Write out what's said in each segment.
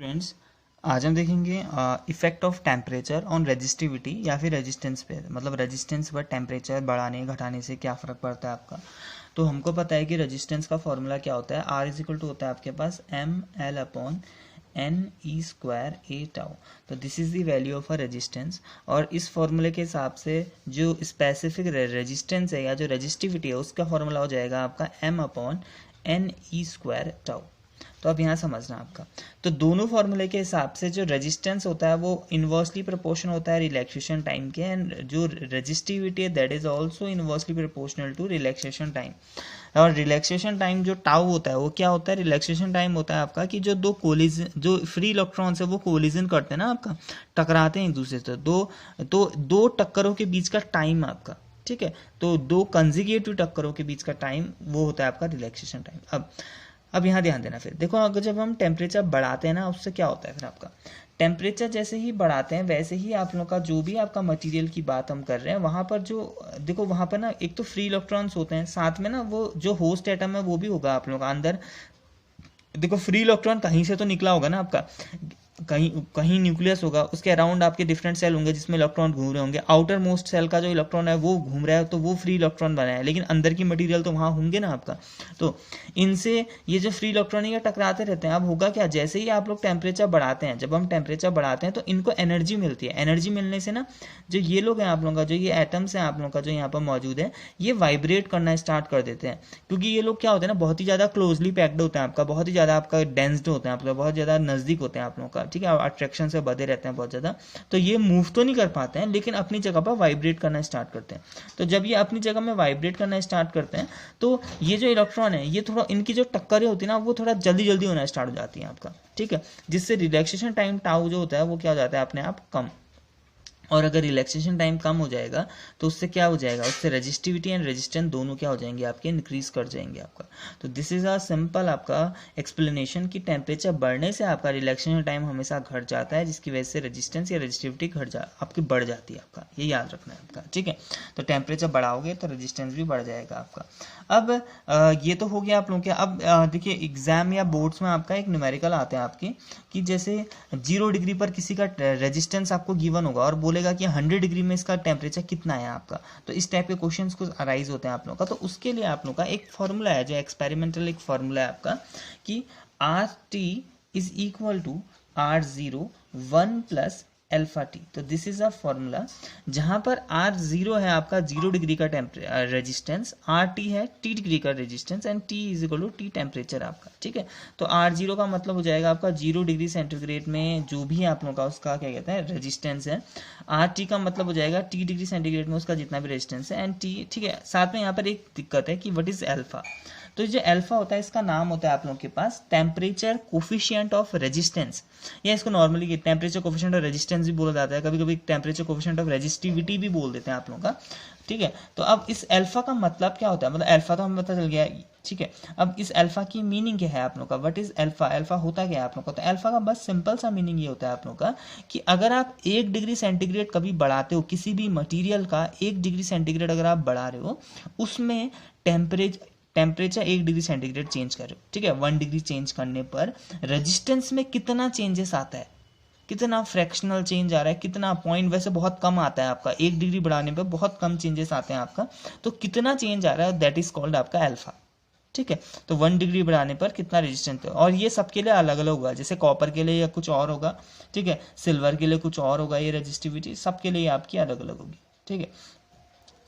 Friends, आज हम देखेंगे effect of temperature on resistivity या फिर रेजिस्टेंस पे। मतलब रेजिस्टेंस पर टेम्परेचर बढ़ाने घटाने से क्या फ़र्क पड़ता है आपका। तो हमको पता है कि रेजिस्टेंस का फॉर्मूला क्या होता है। आर इज इक्वल टू होता है आपके पास M L upon N E square A tau. तो this is the value of a resistance. और इस फॉर्मूले के हिसाब से जो स्पेसिफिक रेजिस्टेंस है या जो रेजिस्टिविटी है उसका फॉर्मूला हो जाएगा आपका M upon N E square tau. तो अब यहाँ समझना आपका, तो दोनों फॉर्मूले के हिसाब से जो रेजिस्टेंस होता है वो इन्वर्सली प्रोपोर्शनल होता है रिलैक्सेशन टाइम के, एंड जो रेजिस्टिविटी है that is also inversely proportional to relaxation time. और रिलैक्सेशन टाइम जो टाउ होता है वो क्या होता है, रिलैक्सेशन टाइम होता है आपका कि जो दो कोलिजन, जो फ्री इलेक्ट्रॉन्स है वो कोलिजन करते हैं ना आपका, टकराते हैं एक दूसरे से, दो टक्करों के बीच का टाइम आपका, ठीक है। तो दो कंजिगेटिव टक्करों के बीच का टाइम वो होता है आपका रिलैक्सेशन टाइम। अब यहाँ ध्यान देना, फिर देखो अगर जब हम टेम्परेचर बढ़ाते हैं ना उससे क्या होता है, फिर आपका टेम्परेचर जैसे ही बढ़ाते हैं वैसे ही आप लोग का जो भी आपका मटेरियल की बात हम कर रहे हैं वहाँ पर जो देखो वहाँ पर ना एक तो फ्री इलेक्ट्रॉन्स होते हैं, साथ में ना वो जो होस्ट एटम है वो भी होगा आप लोग का अंदर। देखो फ्री इलेक्ट्रॉन कहीं से तो निकला होगा ना आपका, कहीं कहीं न्यूक्लियस होगा, उसके अराउंड आपके डिफरेंट सेल होंगे जिसमें इलेक्ट्रॉन घूम रहे होंगे। आउटर मोस्ट सेल का जो इलेक्ट्रॉन है वो घूम रहा है तो वो फ्री इलेक्ट्रॉन बना है, लेकिन अंदर की मटेरियल तो वहाँ होंगे ना आपका। तो इनसे ये जो फ्री इलेक्ट्रॉन है टकराते रहते हैं। अब होगा क्या, जैसे ही आप लोग टेम्परेचर बढ़ाते हैं, जब हम टेम्परेचर बढ़ाते हैं तो इनको एनर्जी मिलती है। एनर्जी मिलने से ना जो ये लोग हैं आप लोगों का, जो ये एटम्स हैं आप लोगों का जो यहाँ पर मौजूद है, ये वाइब्रेट करना स्टार्ट कर देते हैं। क्योंकि ये लोग क्या होते हैं ना, बहुत ही ज़्यादा क्लोजली पैक्ड होते हैं आपका, बहुत ही ज़्यादा आपका डेंस्ड होते हैं आपका, बहुत ज़्यादा नज़दीक होते हैं आप लोगों का, ठीक है, अट्रैक्शन से बधे रहते हैं बहुत ज़्यादा। तो ये मूव तो नहीं कर पाते हैं लेकिन अपनी जगह पर वाइब्रेट करना स्टार्ट करते हैं। तो जब ये अपनी जगह में वाइब्रेट करना स्टार्ट करते हैं तो ये जो इलेक्ट्रॉन है ये थोड़ा, इनकी जो टक्करें होती है ना वो थोड़ा जल्दी जल्दी होना स्टार्ट हो जाती है आपका, ठीक है। जिससे रिलैक्सेशन टाइम टाउ जो होता है वो क्या हो जाता है अपने आप कम। और अगर रिलैक्सेशन टाइम कम हो जाएगा तो उससे क्या हो जाएगा, उससे रेजिस्टिविटी एंड रेजिस्टेंस दोनों क्या हो जाएंगे आपके, इंक्रीज कर जाएंगे आपका। तो दिस इज अ सिंपल आपका एक्सप्लेनेशन कि टेम्परेचर बढ़ने से आपका रिलैक्सेशन टाइम हमेशा घट जाता है, जिसकी वजह से रेजिस्टेंस या रेजिस्टिविटी आपकी बढ़ जाती है आपका, ये याद रखना है आपका, ठीक है। तो टेम्परेचर बढ़ाओगे तो रेजिस्टेंस भी बढ़ जाएगा आपका। अब ये तो हो गया आप लोगों के। अब देखिए एग्जाम या बोर्ड्स में आपका एक न्यूमेरिकल आते हैं आपके, कि जैसे 0 डिग्री पर किसी का रेजिस्टेंस आपको गिवन होगा और बोलेगा कि 100 डिग्री में इसका टेम्परेचर कितना है आपका। तो इस टाइप के क्वेश्चंस कुछ अराइज होते हैं आप लोगों का। तो उसके लिए आप लोगों का एक फॉर्मूला है, जो एक्सपेरिमेंटल एक फॉर्मूला है आपका, कि R T is equal to R zero 1 plus alpha T. तो दिस इज अ फॉर्मूला जहां पर आर जीरो है आपका 0 डिग्री का रेजिस्टेंस, आर टी है टी डिग्री का resistance, and T is equal to T temperature आपका, ठीक है। तो आर जीरो का मतलब हो जाएगा आपका 0 डिग्री सेंटीग्रेड में जो भी आप लोगों का उसका क्या कहते हैं रेजिस्टेंस है। आर टी का मतलब हो जाएगा टी डिग्री सेंटीग्रेड में उसका जितना भी रेजिस्टेंस है, एंड टी, ठीक है। साथ में यहाँ पर एक दिक्कत है कि व्हाट इज एल्फा। तो जो अल्फा होता है इसका नाम होता है आप लोगों के पास टेम्परेचर कोफिशिएंट ऑफ रेजिस्टेंस, या इसको normally temperature coefficient of resistance भी बोला जाता है, कभी कभी टेम्परेचर कोफिशिएंट ऑफ रेजिस्टिविटी भी बोल देते हैं आप लोगों का, ठीक है। तो अब इस अल्फा का मतलब क्या होता है, मतलब अल्फा तो हमें पता चल गया, ठीक है। अब इस अल्फा की मीनिंग क्या है आप लोग का, व्हाट इज अल्फा, अल्फा होता क्या है आप लोग का। तो अल्फा का बस सिंपल सा मीनिंग ये होता है आप लोग का कि अगर आप 1 डिग्री सेंटीग्रेड कभी बढ़ाते हो किसी भी मटेरियल का, 1 डिग्री सेंटीग्रेड अगर आप बढ़ा रहे हो उसमें टेम्परेचर 1 डिग्री सेंटीग्रेड चेंज कर रहे हो, ठीक है। 1 डिग्री चेंज करने पर रेजिस्टेंस में कितना चेंजेस आता है, कितना फ्रैक्शनल चेंज आ रहा है, कितना पॉइंट, वैसे बहुत कम आता है आपका, 1 डिग्री बढ़ाने पर बहुत कम चेंजेस आते हैं आपका। तो कितना चेंज आ रहा है दैट इज कॉल्ड आपका अल्फा, ठीक है। तो 1 डिग्री बढ़ाने पर कितना रेजिस्टेंस है, और ये सबके लिए अलग अलग होगा, जैसे कॉपर के लिए या कुछ और होगा, ठीक है, सिल्वर के लिए कुछ और होगा, ये रेजिस्टिविटी सबके लिए आपकी अलग अलग होगी, ठीक है।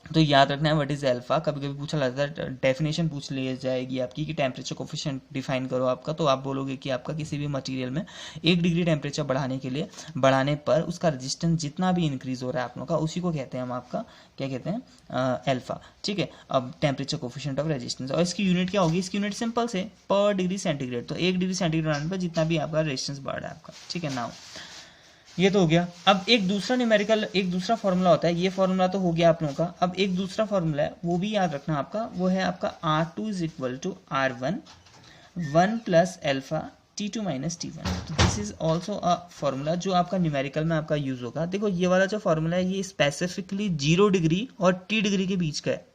तो याद रखना है व्हाट इज अल्फा। कभी कभी पूछा जाता है, डेफिनेशन पूछ ली जाएगी आपकी कि टेम्परेचर कोफिशिएंट डिफाइन करो आपका, तो आप बोलोगे कि आपका किसी भी मटेरियल में 1 डिग्री टेम्परेचर बढ़ाने पर उसका रेजिस्टेंस जितना भी इंक्रीज हो रहा है आप लोगों का, उसी को कहते हैं हम आपका क्या कहते हैं अल्फा, ठीक है। अब टेम्परेचर कोफिशिएंट ऑफ रेजिस्टेंस, और इसकी यूनिट क्या होगी, इसकी यूनिट सिंपल से पर डिग्री सेंटीग्रेड। तो 1 डिग्री सेंटीग्रेड बढ़ाने पर जितना भी आपका रेजिस्टेंस बढ़ रहा है आपका, ठीक है। नाउ ये तो हो गया। अब एक दूसरा न्यूमेरिकल, एक दूसरा फॉर्मूला होता है, ये फॉर्मूला तो हो गया आप लोगों का। अब एक दूसरा फॉर्मूला है वो भी याद रखना आपका, वो है आपका R2 is equal to R1 1 plus alpha T2 minus T1। तो this is also a formula जो आपका न्यूमेरिकल में आपका यूज होगा। देखो ये वाला जो फॉर्मूला है ये स्पेसिफिकली 0 डिग्री और T डिग्री के बीच का है,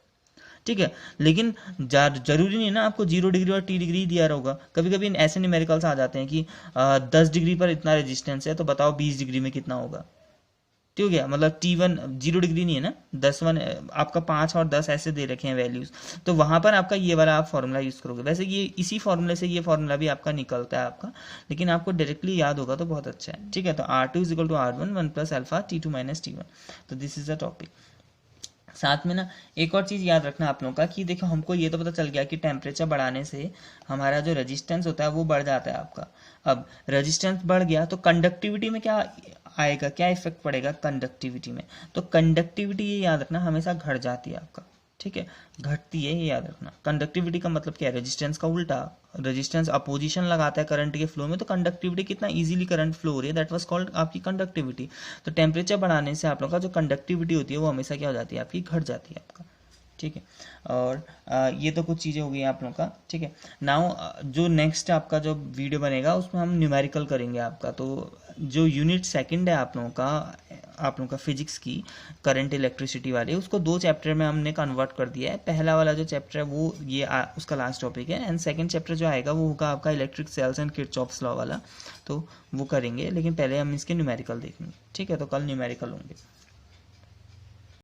ठीक है। लेकिन जरूरी नहीं है ना आपको 0 डिग्री और T डिग्री दिया रहेगा, कभी कभी ऐसे न्यूमेरिकल्स आ जाते हैं कि 10 डिग्री पर इतना रेजिस्टेंस है, तो बताओ 20 डिग्री में कितना होगा। ठीक हो गया, मतलब T1 0 डिग्री नहीं है ना, 10 1 आपका 5 और 10 ऐसे दे रखे हैं वैल्यूज, तो वहां पर आपका ये वाला आप फॉर्मूला यूज करोगे। वैसे ये इसी फॉर्मूले से ये फॉर्मूला भी आपका निकलता है आपका, लेकिन आपको डायरेक्टली याद होगा तो बहुत अच्छा है। ठीक है, तो R2 = R1 1 + alpha T2 - T1। तो दिस इज द टॉपिक। साथ में ना एक और चीज़ याद रखना आप लोगों का कि देखो हमको ये तो पता चल गया कि टेम्परेचर बढ़ाने से हमारा जो रेजिस्टेंस होता है वो बढ़ जाता है आपका। अब रेजिस्टेंस बढ़ गया तो कंडक्टिविटी में क्या आएगा, क्या इफेक्ट पड़ेगा कंडक्टिविटी में, तो कंडक्टिविटी ये याद रखना हमेशा घट जाती है आपका। ठीक है, घटती है, ये याद रखना। कंडक्टिविटी का मतलब क्या है, रेजिस्टेंस का उल्टा। रेजिस्टेंस अपोजिशन लगाता है करंट के फ्लो में, तो कंडक्टिविटी कितना इजीली करंट फ्लो हो रही है, दैट वाज कॉल्ड आपकी कंडक्टिविटी। तो टेम्परेचर बढ़ाने से आप लोग का जो कंडक्टिविटी होती है वो हमेशा क्या हो जाती है आपकी, घट जाती है आपका। ठीक है, और ये तो कुछ चीज़ें हो गई आप लोगों का। ठीक है, नाउ जो नेक्स्ट आपका जो वीडियो बनेगा उसमें हम न्यूमेरिकल करेंगे आपका। तो जो यूनिट सेकंड है आप लोगों का फिजिक्स की करंट इलेक्ट्रिसिटी वाली, उसको 2 चैप्टर में हमने कन्वर्ट कर दिया है। पहला वाला जो चैप्टर है वो ये उसका लास्ट टॉपिक है, एंड सेकंड चैप्टर जो आएगा वो होगा आपका electric sales and Kirchhoff's law वाला, तो वो करेंगे। लेकिन पहले हम इसके न्यूमेरिकल देखेंगे। ठीक है, तो कल न्यूमेरिकल होंगे।